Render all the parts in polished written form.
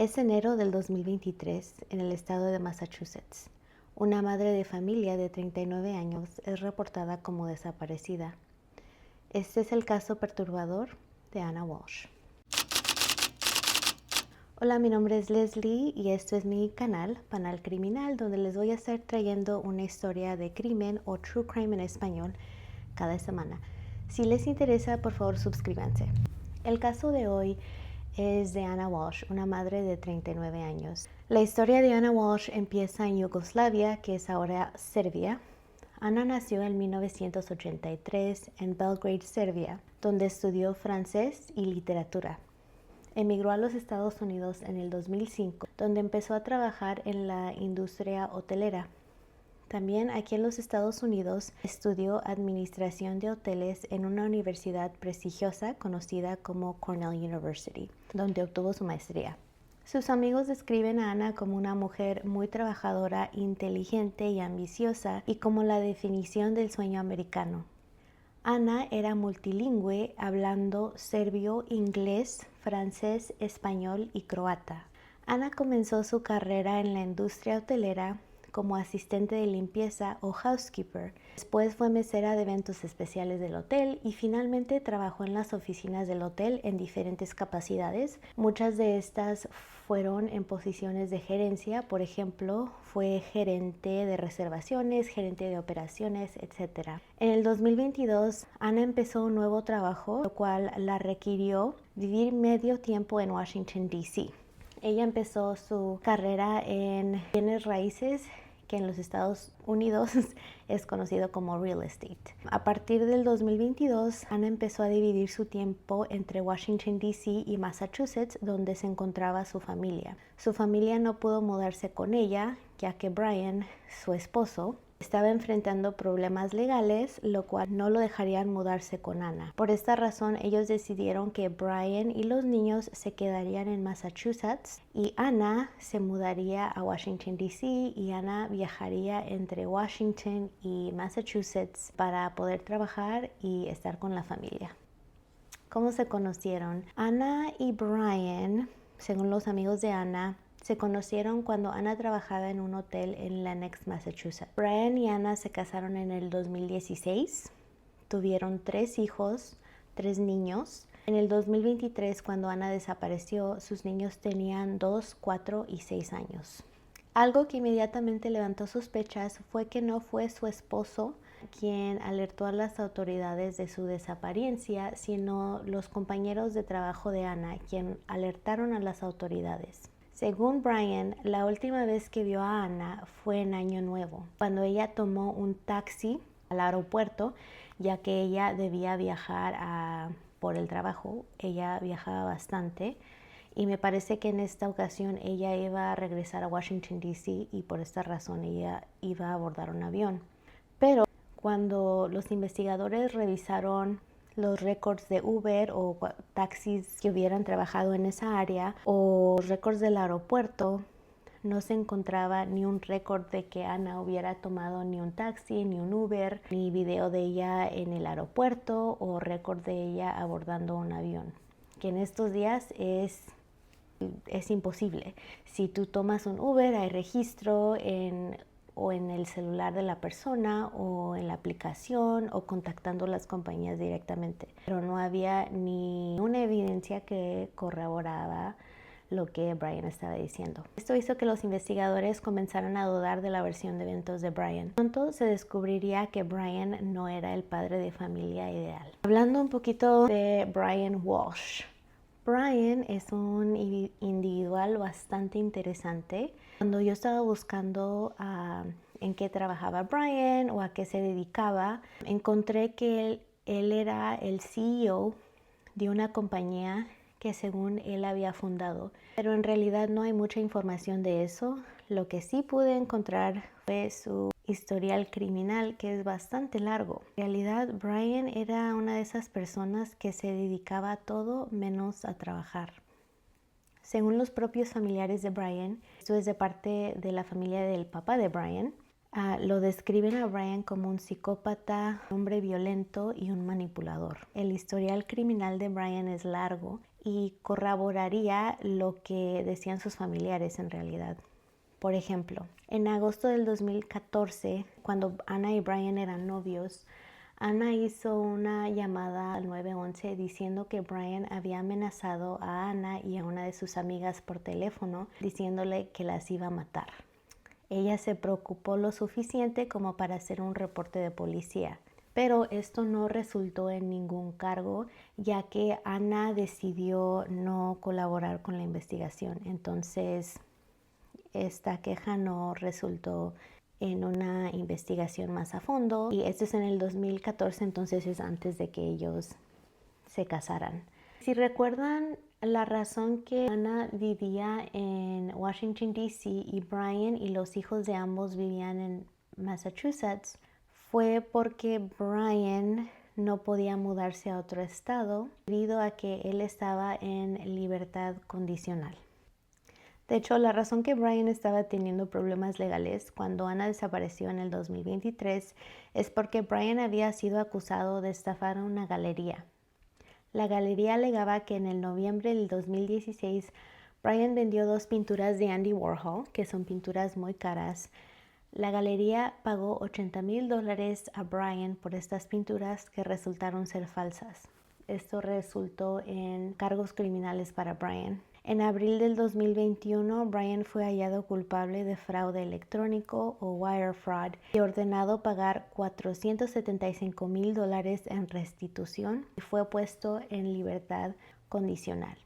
Es enero del 2023 en el estado de Massachusetts. Una madre de familia de 39 años es reportada como desaparecida. Este es el caso perturbador de Anna Walsh. Hola, mi nombre es Leslie y esto es mi canal, Panal Criminal, donde les voy a estar trayendo una historia de crimen o true crime en español cada semana. Si les interesa, por favor, suscríbanse. El caso de hoy es de Anna Walsh, una madre de 39 años. La historia de Anna Walsh empieza en Yugoslavia, que es ahora Serbia. Anna nació en 1983 en Belgrade, Serbia, donde estudió francés y literatura. Emigró a los Estados Unidos en el 2005, donde empezó a trabajar en la industria hotelera. También aquí en los Estados Unidos estudió administración de hoteles en una universidad prestigiosa conocida como Cornell University, donde obtuvo su maestría. Sus amigos describen a Anna como una mujer muy trabajadora, inteligente y ambiciosa, y como la definición del sueño americano. Anna era multilingüe, hablando serbio, inglés, francés, español y croata. Anna comenzó su carrera en la industria hotelera como asistente de limpieza o housekeeper. Después fue mesera de eventos especiales del hotel y finalmente trabajó en las oficinas del hotel en diferentes capacidades. Muchas de estas fueron en posiciones de gerencia, por ejemplo, fue gerente de reservaciones, gerente de operaciones, etc. En el 2022, Anna empezó un nuevo trabajo, lo cual la requirió vivir medio tiempo en Washington, D.C. Ella empezó su carrera en bienes raíces, que en los Estados Unidos es conocido como real estate. A partir del 2022, Anna empezó a dividir su tiempo entre Washington, D.C. y Massachusetts, donde se encontraba su familia. Su familia no pudo mudarse con ella, ya que Brian, su esposo, estaba enfrentando problemas legales, lo cual no lo dejarían mudarse con Anna. Por esta razón, ellos decidieron que Brian y los niños se quedarían en Massachusetts y Anna se mudaría a Washington, D.C. y Anna viajaría entre Washington y Massachusetts para poder trabajar y estar con la familia. ¿Cómo se conocieron? Anna y Brian, según los amigos de Anna, se conocieron cuando Anna trabajaba en un hotel en Lenox, Massachusetts. Brian y Anna se casaron en el 2016. Tuvieron 3 hijos, 3 niños. En el 2023, cuando Anna desapareció, sus niños tenían 2, 4 y 6 años. Algo que inmediatamente levantó sospechas fue que no fue su esposo quien alertó a las autoridades de su desaparición, sino los compañeros de trabajo de Anna, quien alertaron a las autoridades. Según Brian, la última vez que vio a Anna fue en Año Nuevo, cuando ella tomó un taxi al aeropuerto, ya que ella debía viajar por el trabajo. Ella viajaba bastante y me parece que en esta ocasión ella iba a regresar a Washington, D.C. y por esta razón ella iba a abordar un avión. Pero cuando los investigadores revisaron los récords de Uber o taxis que hubieran trabajado en esa área o récords del aeropuerto, no se encontraba ni un récord de que Anna hubiera tomado ni un taxi, ni un Uber, ni video de ella en el aeropuerto o récord de ella abordando un avión, que en estos días es imposible. Si tú tomas un Uber, hay registro o en el celular de la persona o en la aplicación o contactando las compañías directamente. Pero no había ni una evidencia que corroboraba lo que Brian estaba diciendo. Esto hizo que los investigadores comenzaran a dudar de la versión de eventos de Brian. Pronto se descubriría que Brian no era el padre de familia ideal. Hablando un poquito de Brian Walsh. Brian es un individual bastante interesante. Cuando yo estaba buscando en qué trabajaba Brian o a qué se dedicaba, encontré que él era el CEO de una compañía que según él había fundado. Pero en realidad no hay mucha información de eso. Lo que sí pude encontrar fue su historial criminal, que es bastante largo. En realidad, Brian era una de esas personas que se dedicaba a todo menos a trabajar. Según los propios familiares de Brian, esto es de parte de la familia del papá de Brian, Lo describen a Brian como un psicópata, un hombre violento y un manipulador. El historial criminal de Brian es largo y corroboraría lo que decían sus familiares en realidad. Por ejemplo, en agosto del 2014, cuando Anna y Brian eran novios, Anna hizo una llamada al 911 diciendo que Brian había amenazado a Anna y a una de sus amigas por teléfono, diciéndole que las iba a matar. Ella se preocupó lo suficiente como para hacer un reporte de policía, pero esto no resultó en ningún cargo, ya que Anna decidió no colaborar con la investigación. Entonces, esta queja no resultó en una investigación más a fondo, y esto es en el 2014, entonces es antes de que ellos se casaran. Si recuerdan, la razón que Anna vivía en Washington, D.C. y Brian y los hijos de ambos vivían en Massachusetts fue porque Brian no podía mudarse a otro estado debido a que él estaba en libertad condicional. De hecho, la razón que Brian estaba teniendo problemas legales cuando Anna desapareció en el 2023 es porque Brian había sido acusado de estafar a una galería. La galería alegaba que en el noviembre del 2016 Brian vendió 2 pinturas de Andy Warhol, que son pinturas muy caras. La galería pagó $80,000 a Brian por estas pinturas que resultaron ser falsas. Esto resultó en cargos criminales para Brian. En abril del 2021, Brian fue hallado culpable de fraude electrónico o wire fraud y ordenado pagar $475,000 en restitución y fue puesto en libertad condicional.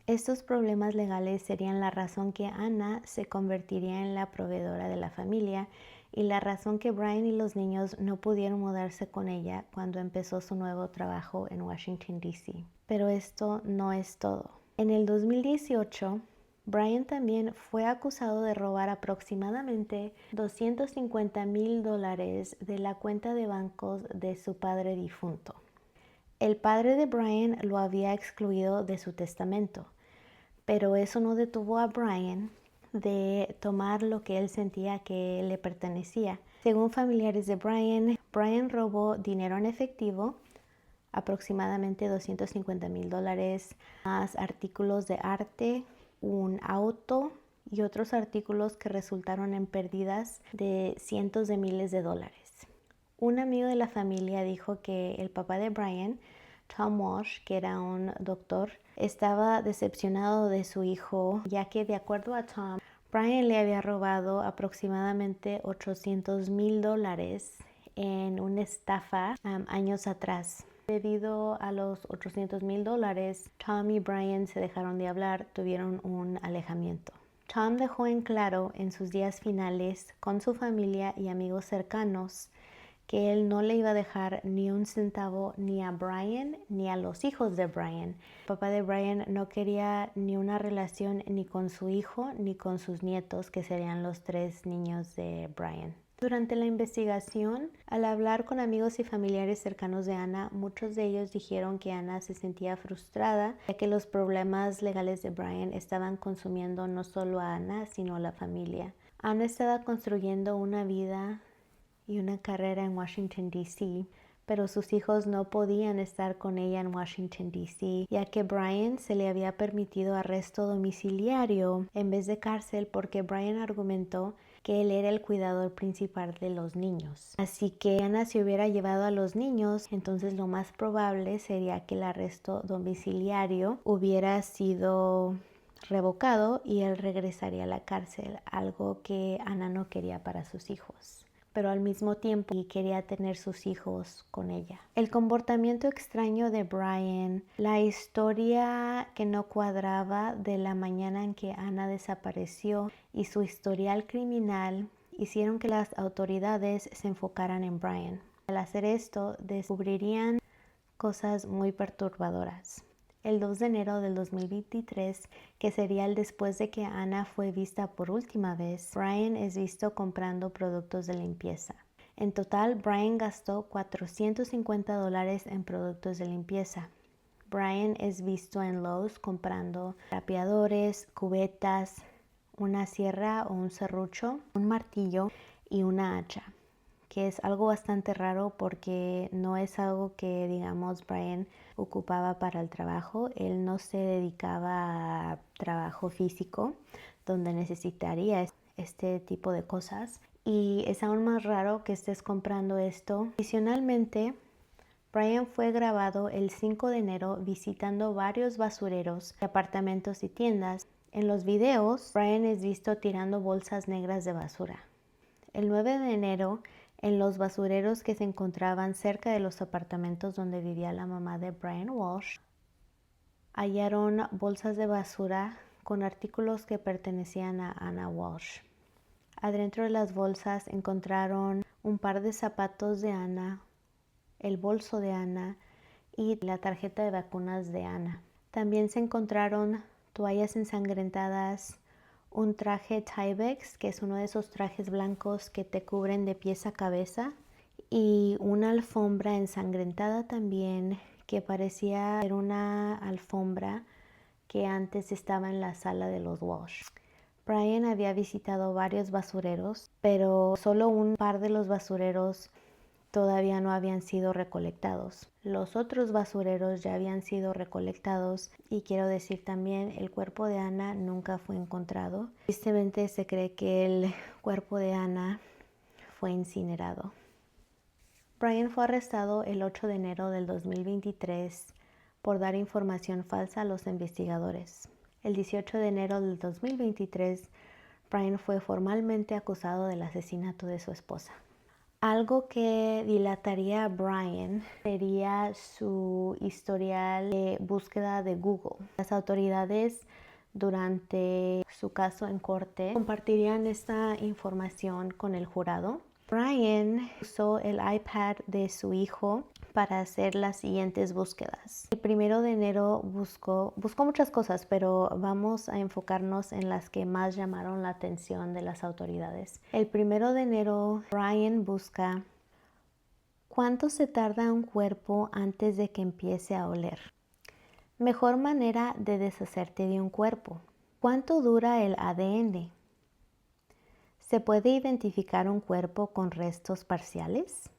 Estos problemas legales serían la razón que Anna se convertiría en la proveedora de la familia y la razón que Brian y los niños no pudieron mudarse con ella cuando empezó su nuevo trabajo en Washington, D.C. Pero esto no es todo. En el 2018, Brian también fue acusado de robar aproximadamente $250,000 de la cuenta de bancos de su padre difunto. El padre de Brian lo había excluido de su testamento, pero eso no detuvo a Brian de tomar lo que él sentía que le pertenecía. Según familiares de Brian, Brian robó dinero en efectivo, aproximadamente $250,000, más artículos de arte, un auto y otros artículos que resultaron en pérdidas de cientos de miles de dólares. Un amigo de la familia dijo que el papá de Brian, Tom Walsh, que era un doctor, estaba decepcionado de su hijo, ya que de acuerdo a Tom, Brian le había robado aproximadamente $800,000 en una estafa años atrás. Debido a los $800,000, Tom y Brian se dejaron de hablar, tuvieron un alejamiento. Tom dejó en claro en sus días finales con su familia y amigos cercanos que él no le iba a dejar ni un centavo ni a Brian ni a los hijos de Brian. El papá de Brian no quería ni una relación ni con su hijo ni con sus nietos, que serían los 3 niños de Brian. Durante la investigación, al hablar con amigos y familiares cercanos de Anna, muchos de ellos dijeron que Anna se sentía frustrada, ya que los problemas legales de Brian estaban consumiendo no solo a Anna, sino a la familia. Anna estaba construyendo una vida y una carrera en Washington, D.C., pero sus hijos no podían estar con ella en Washington, D.C., ya que Brian se le había permitido arresto domiciliario en vez de cárcel porque Brian argumentó que él era el cuidador principal de los niños. Así que Anna se hubiera llevado a los niños, entonces lo más probable sería que el arresto domiciliario hubiera sido revocado y él regresaría a la cárcel, algo que Anna no quería para sus hijos, pero al mismo tiempo quería tener sus hijos con ella. El comportamiento extraño de Brian, la historia que no cuadraba de la mañana en que Anna desapareció y su historial criminal hicieron que las autoridades se enfocaran en Brian. Al hacer esto, descubrirían cosas muy perturbadoras. El 2 de enero del 2023, que sería el después de que Anna fue vista por última vez, Brian es visto comprando productos de limpieza. En total, Brian gastó $450 en productos de limpieza. Brian es visto en Lowe's comprando trapeadores, cubetas, una sierra o un serrucho, un martillo y una hacha, que es algo bastante raro porque no es algo que, digamos, Brian ocupaba para el trabajo. Él no se dedicaba a trabajo físico donde necesitaría este tipo de cosas. Y es aún más raro que estés comprando esto. Adicionalmente, Brian fue grabado el 5 de enero visitando varios basureros, apartamentos y tiendas. En los videos, Brian es visto tirando bolsas negras de basura. El 9 de enero, en los basureros que se encontraban cerca de los apartamentos donde vivía la mamá de Brian Walsh, hallaron bolsas de basura con artículos que pertenecían a Anna Walsh. Adentro de las bolsas encontraron un par de zapatos de Anna, el bolso de Anna y la tarjeta de vacunas de Anna. También se encontraron toallas ensangrentadas, un traje Tyvek, que es uno de esos trajes blancos que te cubren de pies a cabeza, y una alfombra ensangrentada también, que parecía ser una alfombra que antes estaba en la sala de los Walsh. Brian había visitado varios basureros, pero solo un par de los basureros todavía no habían sido recolectados. Los otros basureros ya habían sido recolectados y quiero decir también, el cuerpo de Anna nunca fue encontrado. Tristemente se cree que el cuerpo de Anna fue incinerado. Brian fue arrestado el 8 de enero del 2023 por dar información falsa a los investigadores. El 18 de enero del 2023, Brian fue formalmente acusado del asesinato de su esposa. Algo que dilataría a Brian sería su historial de búsqueda de Google. Las autoridades durante su caso en corte compartirían esta información con el jurado. Brian usó el iPad de su hijo para hacer las siguientes búsquedas. El 1 de enero buscó muchas cosas, pero vamos a enfocarnos en las que más llamaron la atención de las autoridades. El 1 de enero, Brian busca: ¿cuánto se tarda un cuerpo antes de que empiece a oler? Mejor manera de deshacerte de un cuerpo. ¿Cuánto dura el ADN? ¿Se puede identificar un cuerpo con restos parciales?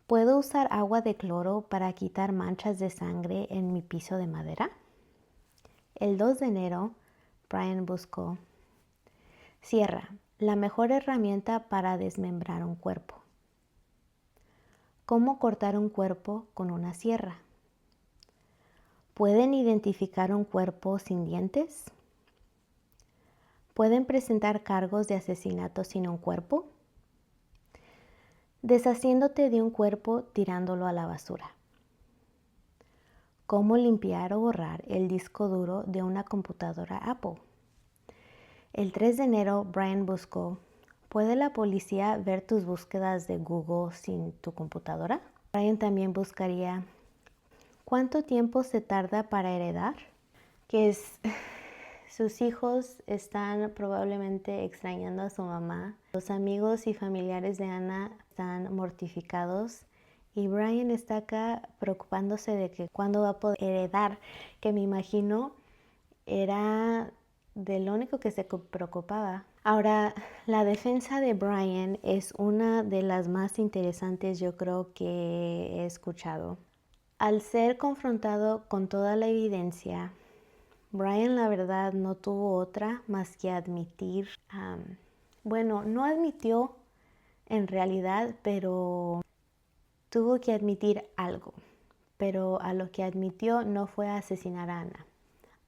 ¿Puedo usar agua de cloro para quitar manchas de sangre en mi piso de madera? El 2 de enero, Brian buscó: sierra, la mejor herramienta para desmembrar un cuerpo. ¿Cómo cortar un cuerpo con una sierra? ¿Pueden identificar un cuerpo sin dientes? ¿Pueden presentar cargos de asesinato sin un cuerpo? Deshaciéndote de un cuerpo tirándolo a la basura. ¿Cómo limpiar o borrar el disco duro de una computadora Apple? El 3 de enero, Brian buscó: ¿puede la policía ver tus búsquedas de Google sin tu computadora? Brian también buscaría: ¿cuánto tiempo se tarda para heredar? Sus hijos están probablemente extrañando a su mamá. Los amigos y familiares de Anna están mortificados. Y Brian está acá preocupándose de que cuándo va a poder heredar, que me imagino era de lo único que se preocupaba. Ahora, la defensa de Brian es una de las más interesantes, yo creo, que he escuchado. Al ser confrontado con toda la evidencia, Brian la verdad no tuvo otra más que admitir, no admitió en realidad, pero tuvo que admitir algo. Pero a lo que admitió no fue asesinar a Anna.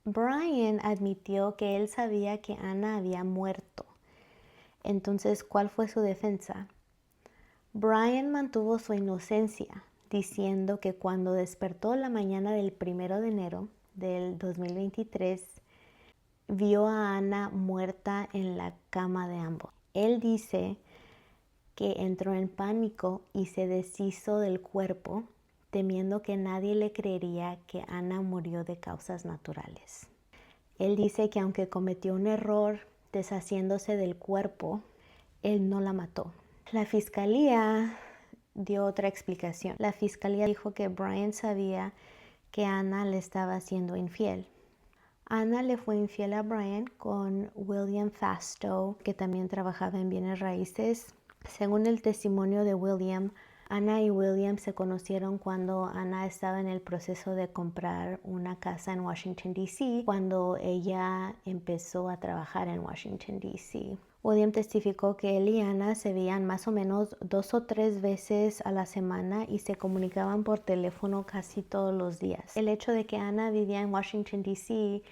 Brian admitió que él sabía que Anna había muerto. Entonces, ¿cuál fue su defensa? Brian mantuvo su inocencia, diciendo que cuando despertó la mañana del 1 de enero del 2023, vio a Anna muerta en la cama de ambos. Él dice que entró en pánico y se deshizo del cuerpo, temiendo que nadie le creería que Anna murió de causas naturales. Él dice que aunque cometió un error deshaciéndose del cuerpo, él no la mató. La fiscalía dio otra explicación. La fiscalía dijo que Brian sabía que Anna le estaba siendo infiel. Anna le fue infiel a Brian con William Fastow, que también trabajaba en bienes raíces, Según el testimonio de William, Anna y William se conocieron cuando Anna estaba en el proceso de comprar una casa en Washington, D.C., cuando ella empezó a trabajar en Washington, D.C. William testificó que él y Anna se veían más o menos 2 o 3 veces a la semana y se comunicaban por teléfono casi todos los días. El hecho de que Anna vivía en Washington, D.C.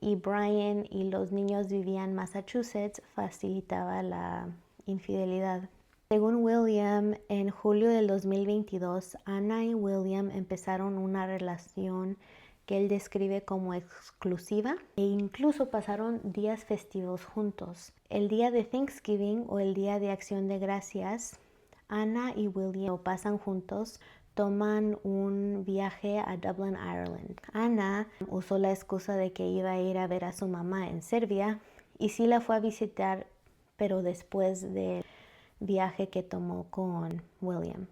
y Brian y los niños vivían en Massachusetts facilitaba la infidelidad. Según William, en julio del 2022, Anna y William empezaron una relación que él describe como exclusiva e incluso pasaron días festivos juntos. El día de Thanksgiving o el día de Acción de Gracias, Anna y William lo pasan juntos, toman un viaje a Dublin, Ireland. Anna usó la excusa de que iba a ir a ver a su mamá en Serbia y sí la fue a visitar, pero después del viaje que tomó con William.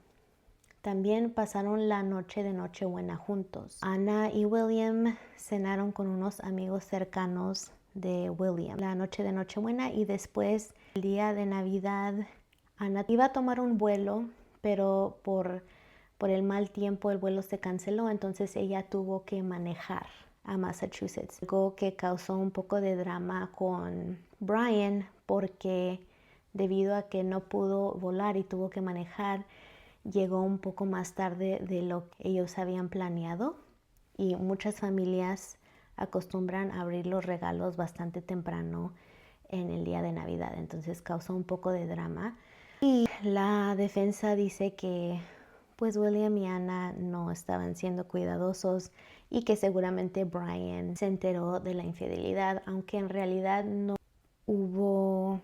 También pasaron la noche de Nochebuena juntos. Anna y William cenaron con unos amigos cercanos de William la noche de Nochebuena y después el día de Navidad Anna iba a tomar un vuelo, pero por el mal tiempo el vuelo se canceló, entonces ella tuvo que manejar a Massachusetts. Algo que causó un poco de drama con Brian porque debido a que no pudo volar y tuvo que manejar, llegó un poco más tarde de lo que ellos habían planeado y muchas familias acostumbran a abrir los regalos bastante temprano en el día de Navidad, entonces causó un poco de drama. Y la defensa dice que pues William y Anna no estaban siendo cuidadosos y que seguramente Brian se enteró de la infidelidad, aunque en realidad no hubo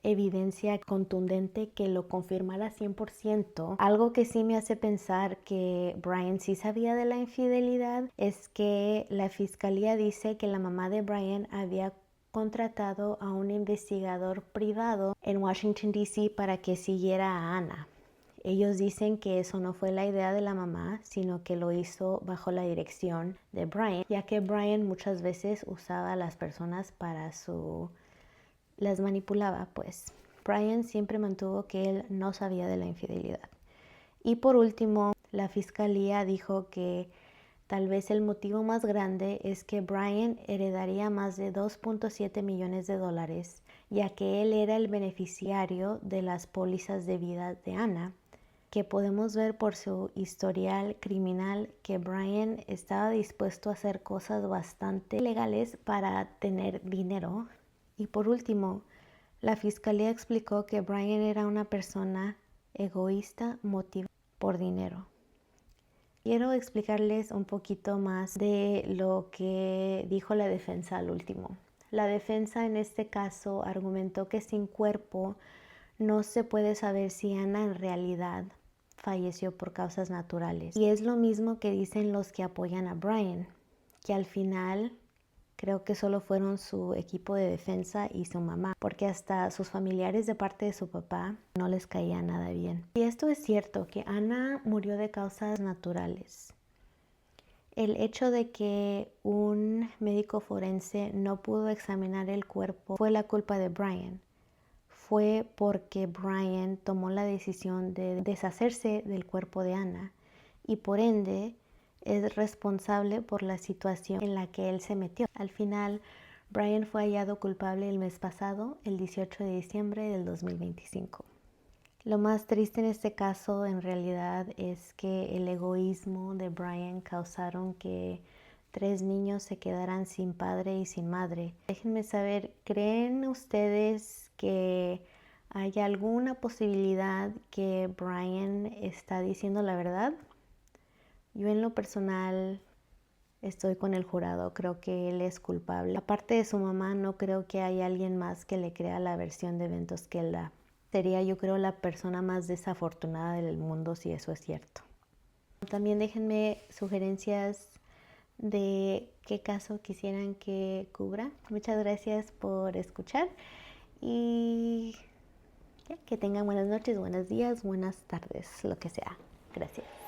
evidencia contundente que lo confirmara 100%. Algo que sí me hace pensar que Brian sí sabía de la infidelidad es que la fiscalía dice que la mamá de Brian había contratado a un investigador privado en Washington, D.C. para que siguiera a Anna. Ellos dicen que eso no fue la idea de la mamá, sino que lo hizo bajo la dirección de Brian, ya que Brian muchas veces usaba a las personas para las manipulaba, pues. Brian siempre mantuvo que él no sabía de la infidelidad. Y por último, la fiscalía dijo que tal vez el motivo más grande es que Brian heredaría más de 2.7 millones de dólares, ya que él era el beneficiario de las pólizas de vida de Anna, que podemos ver por su historial criminal que Brian estaba dispuesto a hacer cosas bastante legales para tener dinero. Y por último, la fiscalía explicó que Brian era una persona egoísta motivada por dinero. Quiero explicarles un poquito más de lo que dijo la defensa al último. La defensa en este caso argumentó que sin cuerpo no se puede saber si Anna en realidad falleció por causas naturales. Y es lo mismo que dicen los que apoyan a Brian, que al final creo que solo fueron su equipo de defensa y su mamá, porque hasta sus familiares de parte de su papá no les caía nada bien. Y esto es cierto, que Anna murió de causas naturales. El hecho de que un médico forense no pudo examinar el cuerpo fue la culpa de Brian. Fue porque Brian tomó la decisión de deshacerse del cuerpo de Anna y por ende es responsable por la situación en la que él se metió. Al final, Brian fue hallado culpable el mes pasado, el 18 de diciembre del 2025. Lo más triste en este caso en realidad es que el egoísmo de Brian causaron que 3 niños se quedaran sin padre y sin madre. Déjenme saber, ¿creen ustedes que hay alguna posibilidad que Brian está diciendo la verdad? Yo en lo personal estoy con el jurado, creo que él es culpable. Aparte de su mamá, no creo que haya alguien más que le crea la versión de eventos que él da. Sería, yo creo, la persona más desafortunada del mundo si eso es cierto. También déjenme sugerencias de qué caso quisieran que cubra. Muchas gracias por escuchar y que tengan buenas noches, buenos días, buenas tardes, lo que sea. Gracias.